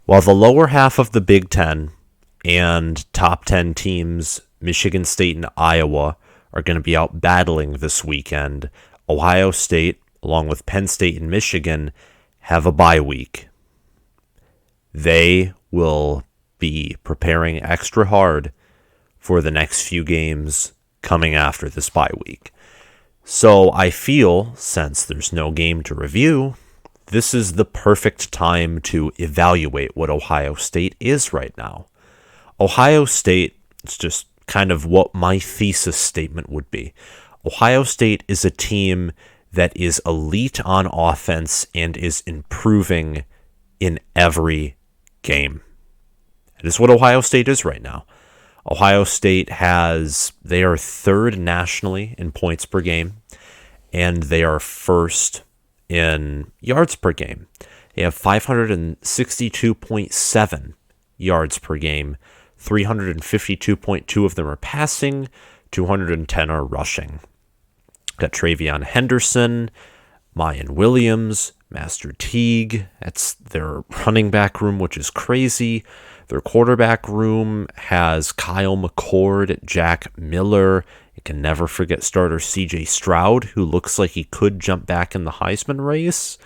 While the lower half of the Big Ten and top 10 teams, Michigan State and Iowa, are going to be out battling this weekend, Ohio State, along with Penn State and Michigan, have a bye week. They will be preparing extra hard for the next few games coming after this bye week. So I feel, since there's no game to review, this is the perfect time to evaluate what Ohio State is right now. Ohio State, it's just kind of what my thesis statement would be. Ohio State is a team that is elite on offense and is improving in every game. That is what Ohio State is right now. Ohio State they are third nationally in points per game, and they are first in yards per game. They have 562.7 yards per game. 352.2 of them are passing, 210 are rushing. Got Treveyon Henderson, Mayan Williams, Master Teague. That's their running back room, which is crazy. Their quarterback room has Kyle McCord, Jack Miller. You can never forget starter CJ Stroud, who looks like he could jump back in the Heisman race.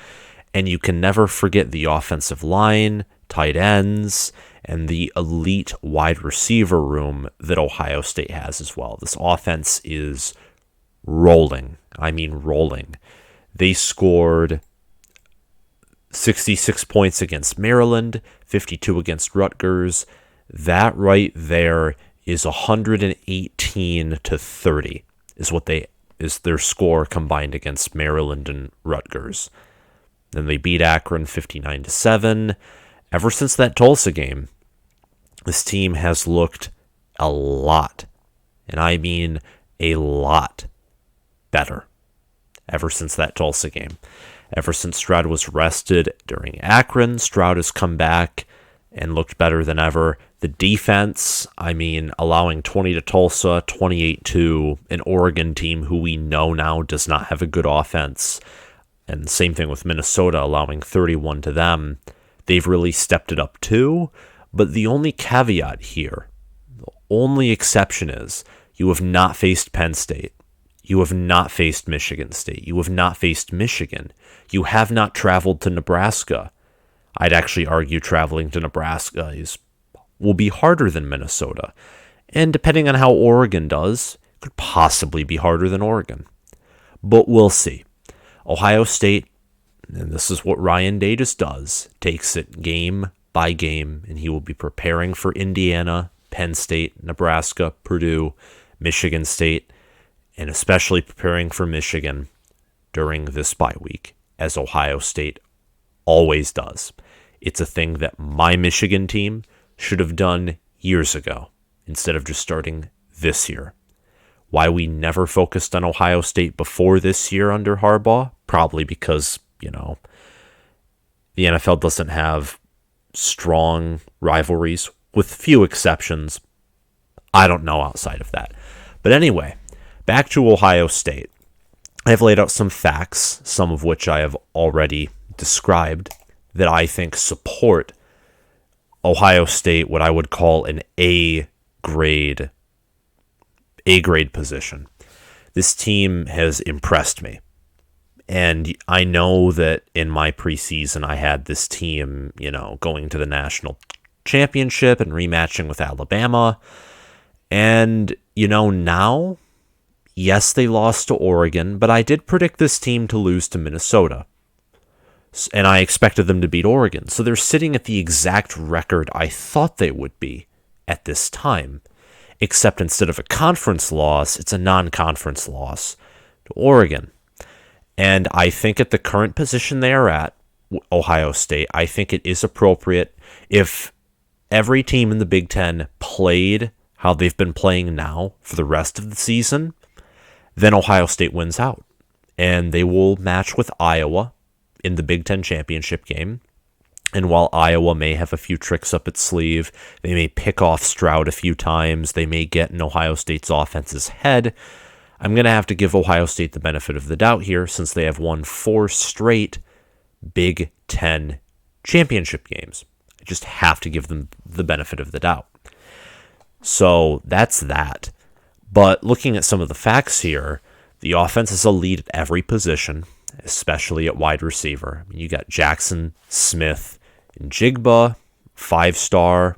And you can never forget the offensive line, tight ends, and the elite wide receiver room that Ohio State has as well. This offense is rolling. I mean rolling. They scored 66 points against Maryland, 52 against Rutgers. That right there is 118-30 is their score combined against Maryland and Rutgers. Then they beat Akron 59-7. Ever since that Tulsa game, this team has looked a lot, and I mean a lot, better. Ever since that Tulsa game. Ever since Stroud was rested during Akron, Stroud has come back and looked better than ever. The defense, allowing 20 to Tulsa, 28 to an Oregon team who we know now does not have a good offense. And same thing with Minnesota, allowing 31 to them. They've really stepped it up too. But the only caveat here, the only exception is you have not faced Penn State. You have not faced Michigan State. You have not faced Michigan. You have not traveled to Nebraska. I'd actually argue traveling to Nebraska will be harder than Minnesota. And depending on how Oregon does, it could possibly be harder than Oregon. But we'll see. Ohio State, and this is what Ryan Day just does, takes it game by game, and he will be preparing for Indiana, Penn State, Nebraska, Purdue, Michigan State, and especially preparing for Michigan during this bye week, as Ohio State always does. It's a thing that my Michigan team should have done years ago, instead of just starting this year. Why we never focused on Ohio State before this year under Harbaugh? Probably because, the NFL doesn't have strong rivalries, with few exceptions. I don't know outside of that. But anyway, back to Ohio State. I've laid out some facts, some of which I have already described, that I think support Ohio State, what I would call an A grade position. This team has impressed me. And I know that in my preseason, I had this team, going to the national championship and rematching with Alabama. And, now, yes, they lost to Oregon, but I did predict this team to lose to Minnesota. And I expected them to beat Oregon. So they're sitting at the exact record I thought they would be at this time. Except instead of a conference loss, it's a non-conference loss to Oregon. And I think at the current position they are at, Ohio State, I think it is appropriate if every team in the Big Ten played how they've been playing now for the rest of the season, then Ohio State wins out. And they will match with Iowa in the Big Ten championship game. And while Iowa may have a few tricks up its sleeve, they may pick off Stroud a few times, they may get in Ohio State's offense's head, I'm going to have to give Ohio State the benefit of the doubt here, since they have won 4 straight Big Ten championship games. I just have to give them the benefit of the doubt. So that's that. But looking at some of the facts here, the offense is elite at every position, especially at wide receiver. I mean, you got Jackson, Smith, and Jigba, 5-star,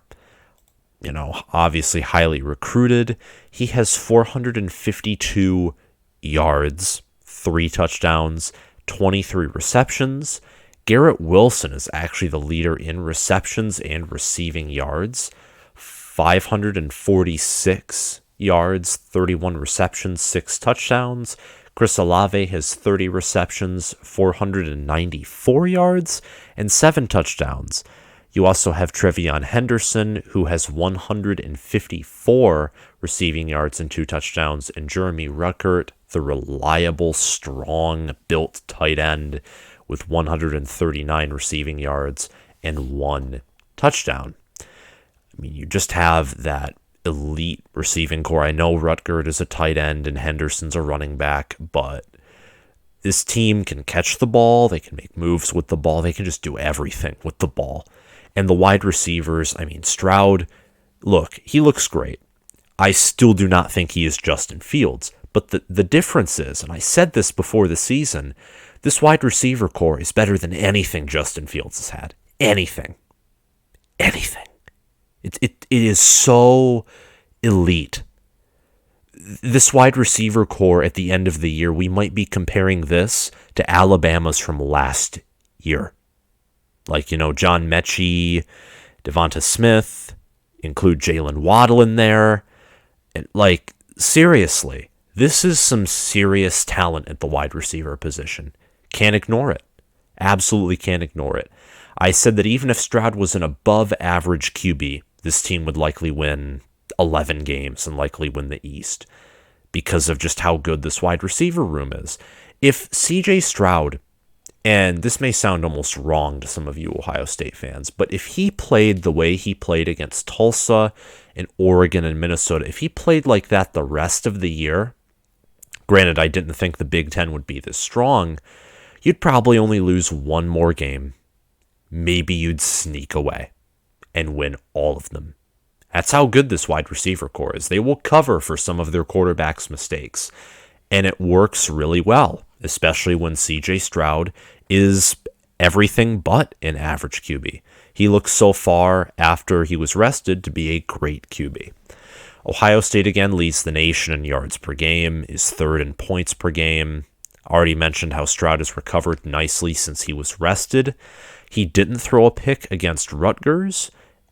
obviously highly recruited. He has 452 yards, 3 touchdowns, 23 receptions. Garret Wilson is actually the leader in receptions and receiving yards, 546 yards, 31 receptions, 6 touchdowns. Chris Olave has 30 receptions, 494 yards, and 7 touchdowns. You also have Treveyon Henderson, who has 154 receiving yards and 2 touchdowns, and Jeremy Ruckert, the reliable, strong, built tight end, with 139 receiving yards and 1 touchdown. I mean, you just have that elite receiving core. I know Ruckert is a tight end and Henderson's a running back, but this team can catch the ball, they can make moves with the ball, they can just do everything with the ball. And the wide receivers, I mean, Stroud, look, he looks great. I still do not think he is Justin Fields, but the difference is, and I said this before the season, this wide receiver core is better than anything Justin Fields has had. Anything. It is so elite. This wide receiver core at the end of the year, we might be comparing this to Alabama's from last year. Like, John Mechie, Devonta Smith, include Jalen Waddle in there. And, seriously, this is some serious talent at the wide receiver position. Can't ignore it. Absolutely can't ignore it. I said that even if Stroud was an above average QB, this team would likely win 11 games and likely win the East because of just how good this wide receiver room is. If CJ Stroud, and this may sound almost wrong to some of you Ohio State fans, but if he played the way he played against Tulsa and Oregon and Minnesota, if he played like that the rest of the year, granted, I didn't think the Big Ten would be this strong, you'd probably only lose one more game. Maybe you'd sneak away and win all of them. That's how good this wide receiver core is. They will cover for some of their quarterback's mistakes, and it works really well, especially when CJ Stroud is everything but an average QB. He looks so far after he was rested to be a great QB. Ohio State again leads the nation in yards per game, is third in points per game. Already mentioned how Stroud has recovered nicely since he was rested. He didn't throw a pick against Rutgers,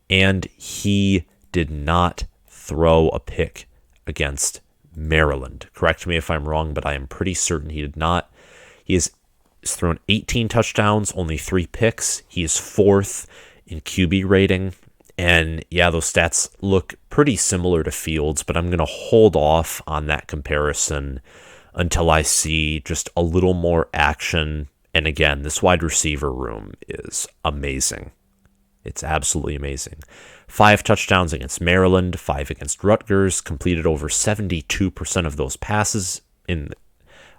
and he did not throw a pick against Maryland. Correct me if I'm wrong, but I am pretty certain he did not. He has thrown 18 touchdowns, only 3 picks. He is 4th in QB rating. And yeah, those stats look pretty similar to Fields, but I'm going to hold off on that comparison until I see just a little more action. And again, this wide receiver room is amazing. It's absolutely amazing. 5 touchdowns against Maryland, 5 against Rutgers, completed over 72% of those passes in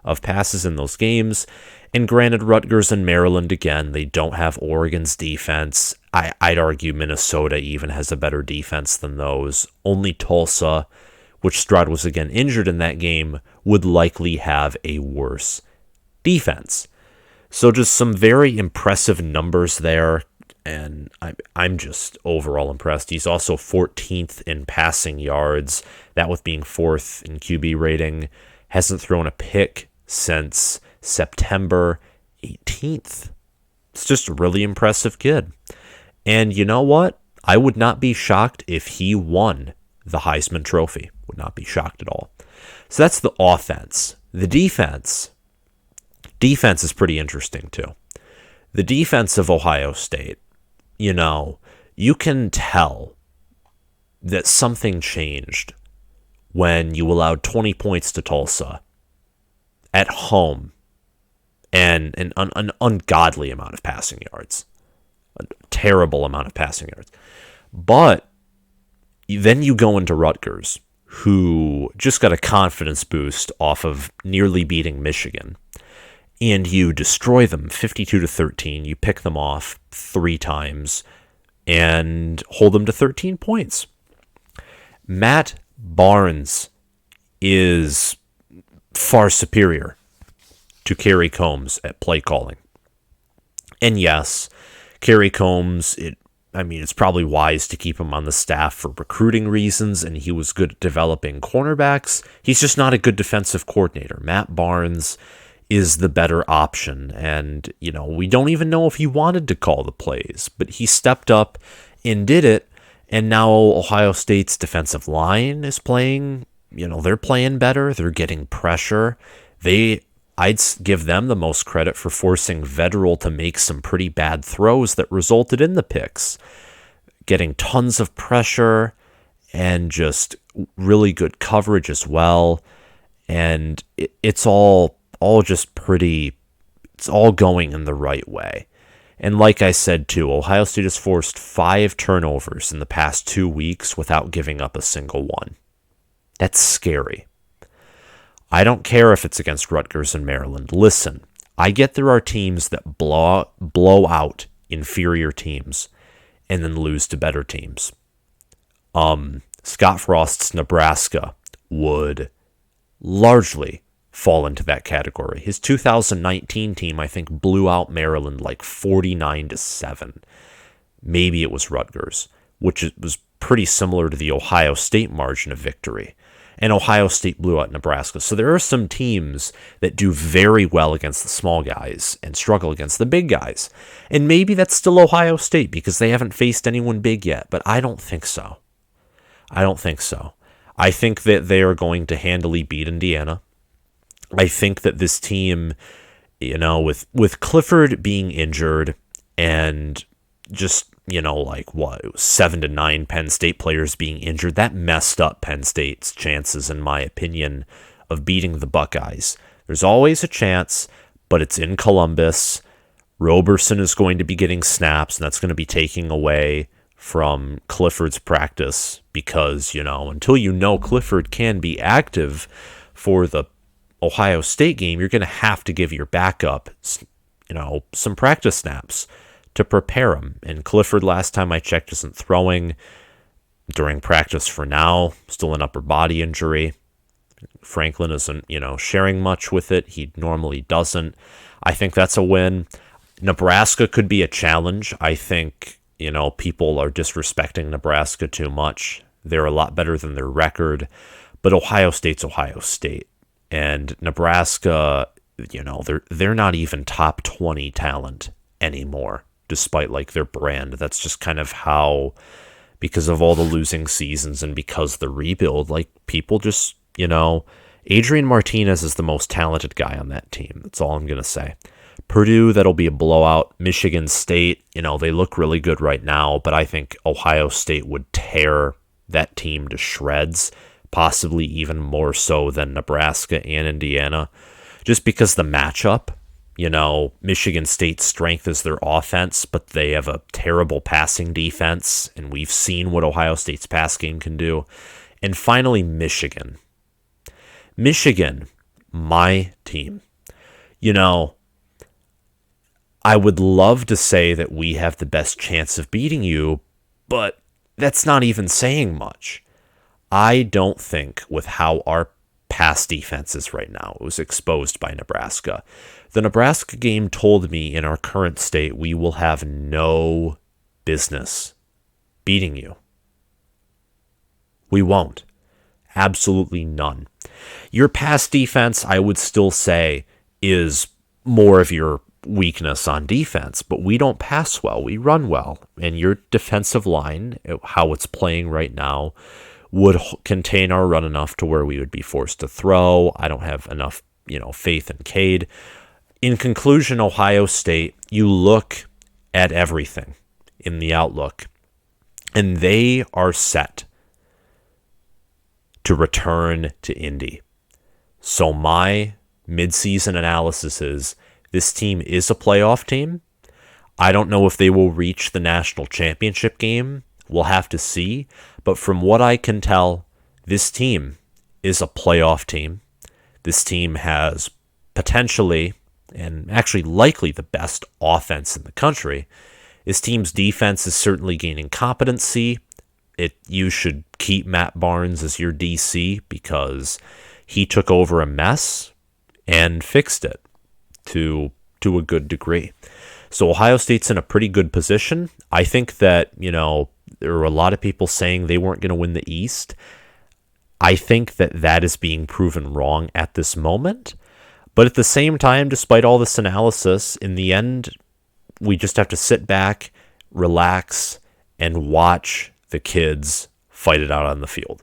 those games. And granted, Rutgers and Maryland, again, they don't have Oregon's defense. I'd argue Minnesota even has a better defense than those. Only Tulsa, which Stroud was again injured in that game, would likely have a worse defense. So just some very impressive numbers there, and I'm just overall impressed. He's also 14th in passing yards, that with being 4th in QB rating. Hasn't thrown a pick since September 18th. It's just a really impressive kid. And you know what? I would not be shocked if he won the Heisman Trophy. Would not be shocked at all. So that's the offense. The defense is pretty interesting too. The defense of Ohio State, you can tell that something changed when you allowed 20 points to Tulsa at home and an ungodly amount of passing yards. A terrible amount of passing yards. But then you go into Rutgers, who just got a confidence boost off of nearly beating Michigan, and you destroy them 52-13. You pick them off 3 times. and hold them to 13 points. Matt Barnes is far superior to Kerry Combs at play calling. And yes, Kerry Combs, it's probably wise to keep him on the staff for recruiting reasons, and he was good at developing cornerbacks. He's just not a good defensive coordinator. Matt Barnes is the better option, and, we don't even know if he wanted to call the plays, but he stepped up and did it, and now Ohio State's defensive line is playing, they're playing better, they're getting pressure. I'd give them the most credit for forcing Vetterell to make some pretty bad throws that resulted in the picks. Getting tons of pressure and just really good coverage as well. And it's all just pretty, it's all going in the right way. And like I said too, Ohio State has forced 5 turnovers in the past 2 weeks without giving up a single one. That's scary. I don't care if it's against Rutgers and Maryland. Listen, I get there are teams that blow out inferior teams and then lose to better teams. Scott Frost's Nebraska would largely fall into that category. His 2019 team, I think, blew out Maryland like 49-7. Maybe it was Rutgers, which was pretty similar to the Ohio State margin of victory. And Ohio State blew out Nebraska. So there are some teams that do very well against the small guys and struggle against the big guys. And maybe that's still Ohio State because they haven't faced anyone big yet. But I don't think so. I think that they are going to handily beat Indiana. I think that this team, with Clifford being injured and just, 7 to 9 Penn State players being injured, that messed up Penn State's chances, in my opinion, of beating the Buckeyes. There's always a chance, but it's in Columbus. Roberson is going to be getting snaps, and that's going to be taking away from Clifford's practice because, until Clifford can be active for the Ohio State game, you're going to have to give your backup, some practice snaps to prepare him. And Clifford, last time I checked, isn't throwing during practice for now. Still an upper body injury. Franklin isn't, sharing much with it. He normally doesn't. I think that's a win. Nebraska could be a challenge. I think, people are disrespecting Nebraska too much. They're a lot better than their record. But Ohio State's Ohio State. And Nebraska, they're not even top 20 talent anymore, despite their brand. That's just kind of how, because of all the losing seasons and because the rebuild, people just, Adrian Martinez is the most talented guy on that team. That's all I'm going to say. Purdue, that'll be a blowout. Michigan State, they look really good right now, but I think Ohio State would tear that team to shreds, possibly even more so than Nebraska and Indiana, just because the matchup, Michigan State's strength is their offense, but they have a terrible passing defense, and we've seen what Ohio State's pass game can do. And finally, Michigan. Michigan, my team. I would love to say that we have the best chance of beating you, but that's not even saying much. I don't think with how our pass defense is right now, it was exposed by Nebraska. The Nebraska game told me in our current state we will have no business beating you. We won't. Absolutely none. Your pass defense, I would still say, is more of your weakness on defense, but we don't pass well. We run well. And your defensive line, how it's playing right now, would contain our run enough to where we would be forced to throw. I don't have enough, faith in Cade. In conclusion, Ohio State, you look at everything in the outlook, and they are set to return to Indy. So my midseason analysis is this team is a playoff team. I don't know if they will reach the national championship game. We'll have to see. But from what I can tell, this team is a playoff team. This team has potentially and actually likely the best offense in the country. This team's defense is certainly gaining competency. You should keep Matt Barnes as your DC because he took over a mess and fixed it to a good degree. So Ohio State's in a pretty good position. I think that, there were a lot of people saying they weren't going to win the East. I think that is being proven wrong at this moment. But at the same time, despite all this analysis, in the end, we just have to sit back, relax, and watch the kids fight it out on the field.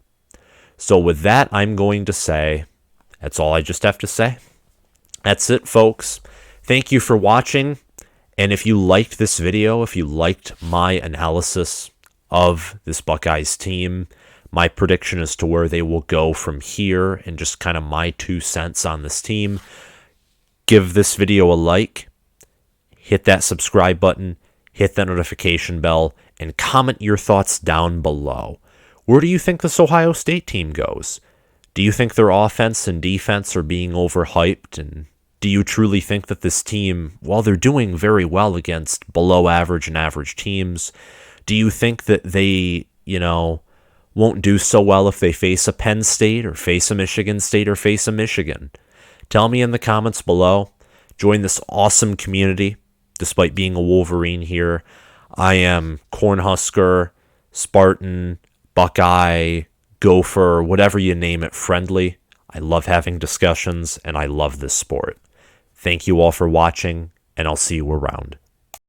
So with that, I'm going to say, that's all I just have to say. That's it, folks. Thank you for watching. And if you liked this video, if you liked my analysis of this Buckeyes team, my prediction as to where they will go from here, and just kind of my 2 cents on this team, give this video a like, hit that subscribe button, hit that notification bell, and comment your thoughts down below. Where do you think this Ohio State team goes? Do you think their offense and defense are being overhyped? And do you truly think that this team, while they're doing very well against below average and average teams, do you think that they, won't do so well if they face a Penn State or face a Michigan State or face a Michigan? Tell me in the comments below. Join this awesome community. Despite being a Wolverine here, I am Cornhusker, Spartan, Buckeye, Gopher, whatever you name it, friendly. I love having discussions, and I love this sport. Thank you all for watching, and I'll see you around.